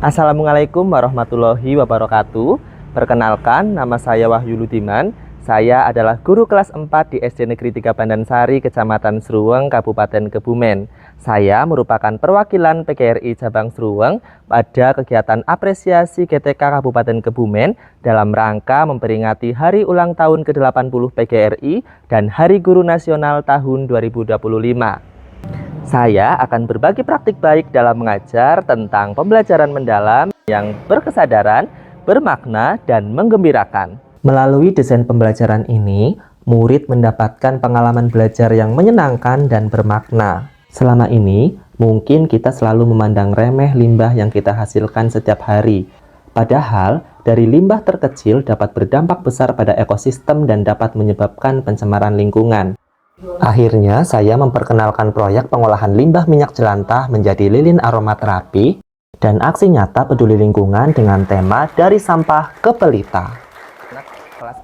Assalamualaikum warahmatullahi wabarakatuh. Perkenalkan, nama saya Wahyu Ludiman. Saya adalah guru kelas 4 di SD Negeri 3 Bandansari, Kecamatan Sruweng, Kabupaten Kebumen. Saya merupakan perwakilan PGRI Cabang Sruweng pada kegiatan apresiasi GTK Kabupaten Kebumen dalam rangka memperingati Hari Ulang Tahun ke-80 PGRI dan Hari Guru Nasional tahun 2025. Saya akan berbagi praktik baik dalam mengajar tentang pembelajaran mendalam yang berkesadaran, bermakna, dan menggembirakan. Melalui desain pembelajaran ini, murid mendapatkan pengalaman belajar yang menyenangkan dan bermakna. Selama ini, mungkin kita selalu memandang remeh limbah yang kita hasilkan setiap hari. Padahal, dari limbah terkecil dapat berdampak besar pada ekosistem dan dapat menyebabkan pencemaran lingkungan. Akhirnya, saya memperkenalkan proyek pengolahan limbah minyak jelantah menjadi lilin aromaterapi dan aksi nyata peduli lingkungan dengan tema Dari Sampah ke Pelita.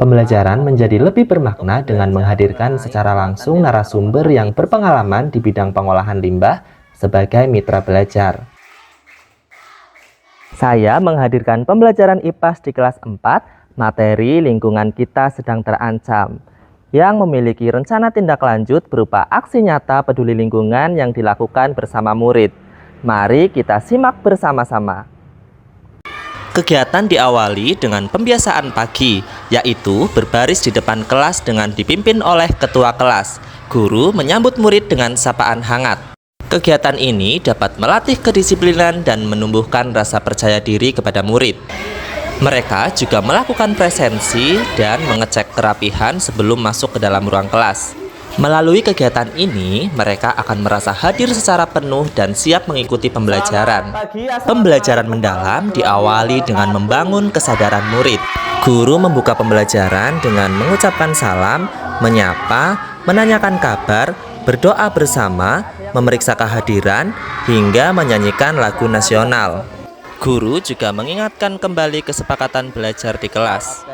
Pembelajaran menjadi lebih bermakna dengan menghadirkan secara langsung narasumber yang berpengalaman di bidang pengolahan limbah sebagai mitra belajar. Saya menghadirkan pembelajaran IPAS di kelas 4, materi lingkungan kita sedang terancam, yang memiliki rencana tindak lanjut berupa aksi nyata peduli lingkungan yang dilakukan bersama murid. Mari kita simak bersama-sama. Kegiatan diawali dengan pembiasaan pagi, yaitu berbaris di depan kelas dengan dipimpin oleh ketua kelas. Guru menyambut murid dengan sapaan hangat. Kegiatan ini dapat melatih kedisiplinan dan menumbuhkan rasa percaya diri kepada murid. Mereka juga melakukan presensi dan mengecek kerapihan sebelum masuk ke dalam ruang kelas. Melalui kegiatan ini, mereka akan merasa hadir secara penuh dan siap mengikuti pembelajaran. Pembelajaran mendalam diawali dengan membangun kesadaran murid. Guru membuka pembelajaran dengan mengucapkan salam, menyapa, menanyakan kabar, berdoa bersama, memeriksa kehadiran, hingga menyanyikan lagu nasional. Guru juga mengingatkan kembali kesepakatan belajar di kelas.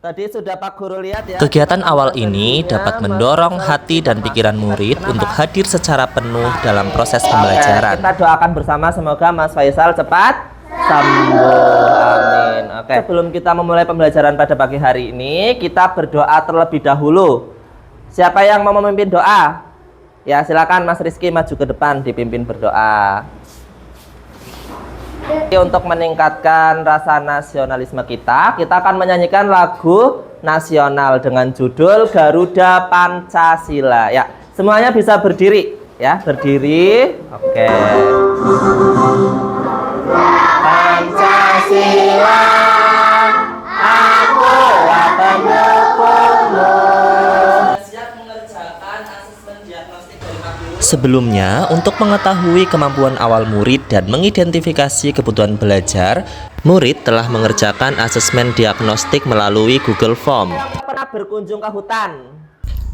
Tadi sudah Pak Guru lihat ya. Kegiatan awal ini dapat mendorong hati dan pikiran murid untuk hadir secara penuh dalam proses pembelajaran. Kita doakan bersama semoga Mas Faisal cepat sembuh. Amin. Oke. Sebelum kita memulai pembelajaran pada pagi hari ini, kita berdoa terlebih dahulu. Siapa yang mau memimpin doa? Ya, silakan Mas Rizky maju ke depan dipimpin berdoa. Untuk meningkatkan rasa nasionalisme kita akan menyanyikan lagu nasional dengan judul Garuda Pancasila. Ya, semuanya bisa berdiri, ya, berdiri. Oke. Pancasila, aku akan mendukungmu. Sebelumnya, untuk mengetahui kemampuan awal murid dan mengidentifikasi kebutuhan belajar, murid telah mengerjakan asesmen diagnostik melalui Google Form. Pernah berkunjung ke hutan?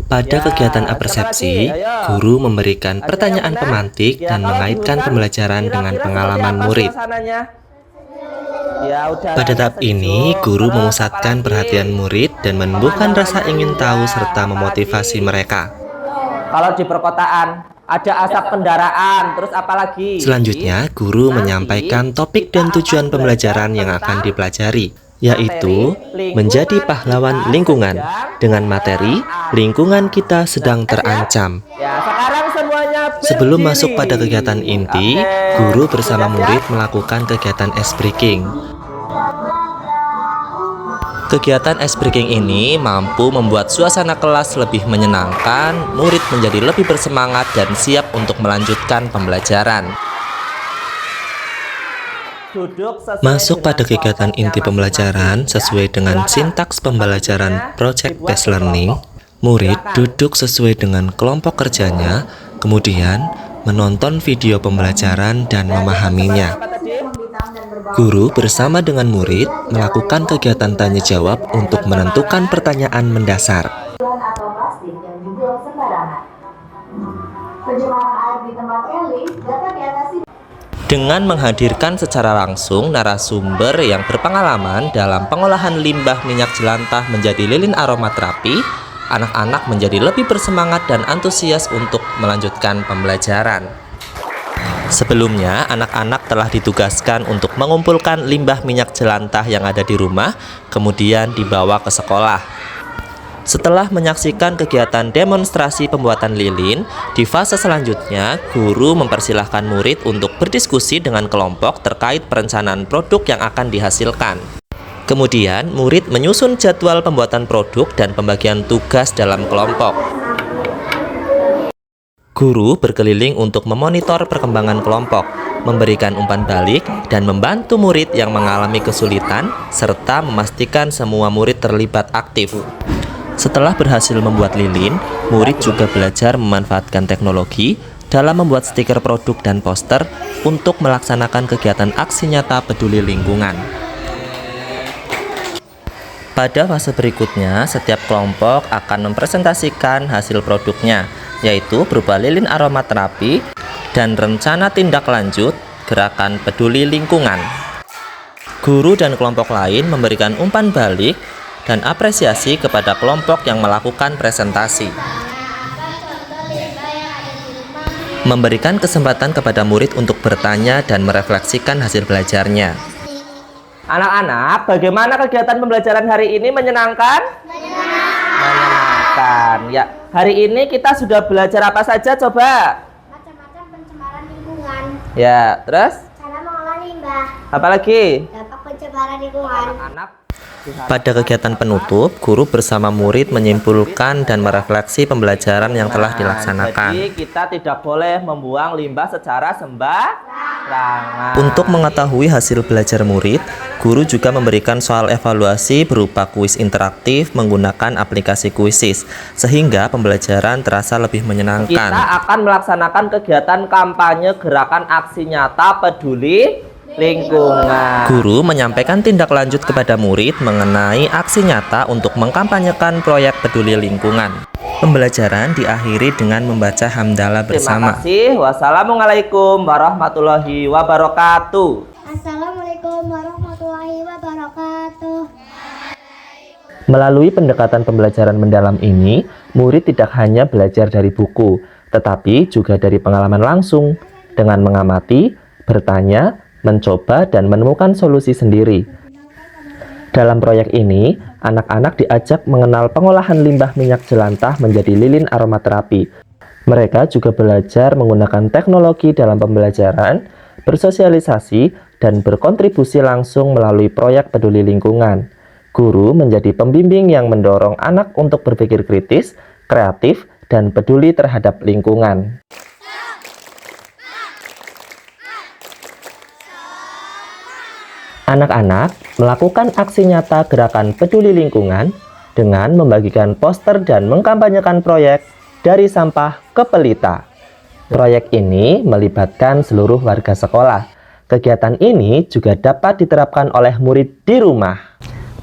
Pada kegiatan apresiasi, guru memberikan pertanyaan pemantik dan mengaitkan pembelajaran dengan pengalaman murid. Pada tahap ini, guru memusatkan perhatian murid dan menumbuhkan rasa ingin tahu serta memotivasi mereka. Kalau di perkotaan ada asap kendaraan, terus apalagi? Selanjutnya, guru menyampaikan topik dan tujuan pembelajaran yang akan dipelajari, yaitu menjadi pahlawan lingkungan dengan materi lingkungan kita sedang terancam. Sebelum masuk pada kegiatan inti, guru bersama murid melakukan kegiatan ice breaking. Kegiatan ice breaking ini mampu membuat suasana kelas lebih menyenangkan, murid menjadi lebih bersemangat dan siap untuk melanjutkan pembelajaran. Masuk pada kegiatan inti pembelajaran sesuai dengan sintaks pembelajaran Project Based Learning, murid duduk sesuai dengan kelompok kerjanya, kemudian menonton video pembelajaran dan memahaminya. Guru bersama dengan murid melakukan kegiatan tanya jawab untuk menentukan pertanyaan mendasar. Dengan menghadirkan secara langsung narasumber yang berpengalaman dalam pengolahan limbah minyak jelantah menjadi lilin aromaterapi, anak-anak menjadi lebih bersemangat dan antusias untuk melanjutkan pembelajaran. Sebelumnya, anak-anak telah ditugaskan untuk mengumpulkan limbah minyak jelantah yang ada di rumah, kemudian dibawa ke sekolah. Setelah menyaksikan kegiatan demonstrasi pembuatan lilin, di fase selanjutnya, guru mempersilahkan murid untuk berdiskusi dengan kelompok terkait perencanaan produk yang akan dihasilkan. Kemudian, murid menyusun jadwal pembuatan produk dan pembagian tugas dalam kelompok. Guru berkeliling untuk memonitor perkembangan kelompok, memberikan umpan balik, dan membantu murid yang mengalami kesulitan, serta memastikan semua murid terlibat aktif. Setelah berhasil membuat lilin, murid juga belajar memanfaatkan teknologi dalam membuat stiker produk dan poster untuk melaksanakan kegiatan aksi nyata peduli lingkungan. Pada fase berikutnya, setiap kelompok akan mempresentasikan hasil produknya, yaitu berupa lilin aromaterapi dan rencana tindak lanjut gerakan peduli lingkungan. Guru dan kelompok lain memberikan umpan balik dan apresiasi kepada kelompok yang melakukan presentasi. Memberikan kesempatan kepada murid untuk bertanya dan merefleksikan hasil belajarnya. Anak-anak, bagaimana kegiatan pembelajaran hari ini? Menyenangkan? Menyenangkan. Ya, hari ini kita sudah belajar apa saja coba? Macam-macam pencemaran lingkungan. Ya, terus? Cara mengolah limbah. Apalagi? Dampak pencemaran lingkungan. Anak-anak. Pada kegiatan penutup, guru bersama murid menyimpulkan dan merefleksi pembelajaran yang telah dilaksanakan. Jadi kita tidak boleh membuang limbah secara sembarangan. Untuk mengetahui hasil belajar murid, guru juga memberikan soal evaluasi berupa kuis interaktif menggunakan aplikasi Quizizz, sehingga pembelajaran terasa lebih menyenangkan. Kita akan melaksanakan kegiatan kampanye gerakan aksi nyata peduli lingkungan. Guru menyampaikan tindak lanjut kepada murid mengenai aksi nyata untuk mengkampanyekan proyek peduli lingkungan. Pembelajaran diakhiri dengan membaca hamdalah bersama. Terima kasih. Wassalamualaikum warahmatullahi wabarakatuh. Assalamualaikum warahmatullahi wabarakatuh. Melalui pendekatan pembelajaran mendalam ini, murid tidak hanya belajar dari buku, tetapi juga dari pengalaman langsung dengan mengamati, bertanya, mencoba dan menemukan solusi sendiri. Dalam proyek ini, anak-anak diajak mengenal pengolahan limbah minyak jelantah menjadi lilin aromaterapi. Mereka juga belajar menggunakan teknologi dalam pembelajaran, bersosialisasi, dan berkontribusi langsung melalui proyek peduli lingkungan. Guru menjadi pembimbing yang mendorong anak untuk berpikir kritis, kreatif, dan peduli terhadap lingkungan. Anak-anak melakukan aksi nyata gerakan peduli lingkungan dengan membagikan poster dan mengkampanyekan proyek dari sampah ke pelita. Proyek ini melibatkan seluruh warga sekolah. Kegiatan ini juga dapat diterapkan oleh murid di rumah.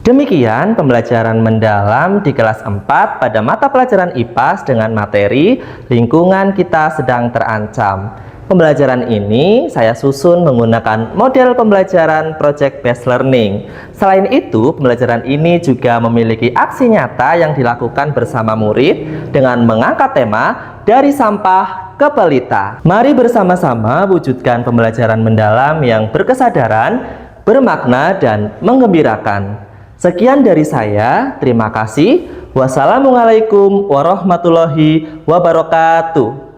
Demikian pembelajaran mendalam di kelas 4 pada mata pelajaran IPAS dengan materi lingkungan kita sedang terancam. Pembelajaran ini saya susun menggunakan model pembelajaran Project Based Learning. Selain itu, pembelajaran ini juga memiliki aksi nyata yang dilakukan bersama murid dengan mengangkat tema dari sampah ke pelita. Mari bersama-sama wujudkan pembelajaran mendalam yang berkesadaran, bermakna, dan menggembirakan. Sekian dari saya, terima kasih. Wassalamualaikum warahmatullahi wabarakatuh.